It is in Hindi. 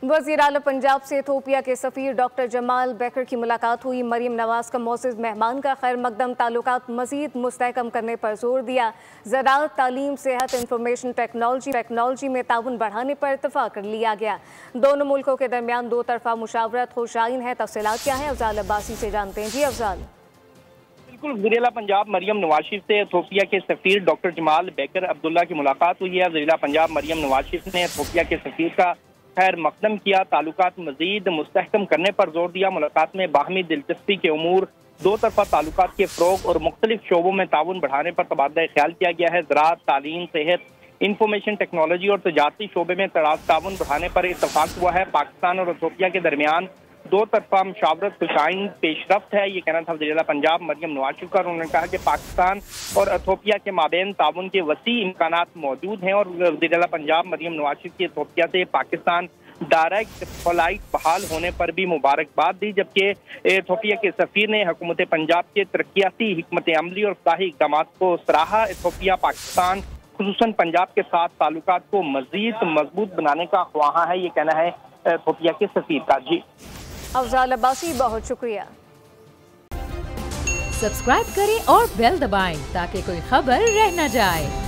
वज़ीर आला पंजाब से इथियोपिया के सफ़ीर डॉक्टर जमाल बेकर की मुलाकात हुई। मरीम नवाज का मौजूद मेहमान का खैर मकदम ताल्लुकात मज़ीद मुस्तहकम करने पर जोर दिया। ज़राअत, तालीम, सेहत, इंफॉर्मेशन टेक्नोलॉजी में ताउन बढ़ाने पर इत्तफाक कर लिया गया। दोनों मुल्कों के दरमियान दो तरफा मुशावरत खुशाइन है। तफसीलात क्या है, अफजाल अब्बासी से जानते हैं। जी अफजाल। बिल्कुल, वज़ीर आला पंजाब मरियम नवाज शरीफ से इथियोपिया के सफ़ीर डॉक्टर जमाल बेकर अब्दुल्ला की मुलाकात हुई है। वज़ीर आला पंजाब मरियम नवाज शरीफ ने इथियोपिया के सफ़ीर का खैर मकदम किया, ताल्लुकात मजीद मुस्तहकम करने पर जोर दिया। मुलाकात में बाहमी दिलचस्पी के उमूर, दो तरफा ताल्लुकात के फ़रोग और मुख्तलिफ शोबों में ताउन बढ़ाने पर तबादला ख्याल किया गया है। ज़राअत, तालीम, सेहत, इंफॉर्मेशन टेक्नोलॉजी और तजारती शोबे में ताउन बढ़ाने पर इत्तफाक हुआ है। पाकिस्तान और इथियोपिया के दरमियान दो तरफा मुशावरत खुशाइन पेशरफ्त है, ये कहना था वज़ीर आला पंजाब मरियम नवाज शरीफ का। उन्होंने कहा कि पाकिस्तान और इथियोपिया के माबेन ताउन के वसी इम्कानात मौजूद हैं और वज़ीर आला पंजाब मरियम नवाज शरीफ की इथियोपिया से पाकिस्तान डायरेक्ट फ्लाइट बहाल होने पर भी मुबारकबाद दी। जबकि इथियोपिया के सफ़ीर ने हुकूमत पंजाब के तरक्याती हिकमत अमली और इफ्ताही इक़दाम को सराहा। इथियोपिया पाकिस्तान खुसूसन पंजाब के साथ ताल्लुकात को मज़ीद मजबूत बनाने का ख्वाहा है, ये कहना है इथियोपिया के सफ़ीर का। जी अफजाल अब्बासी, बहुत शुक्रिया। सब्सक्राइब करें और बेल दबाएं ताकि कोई खबर रह न जाए।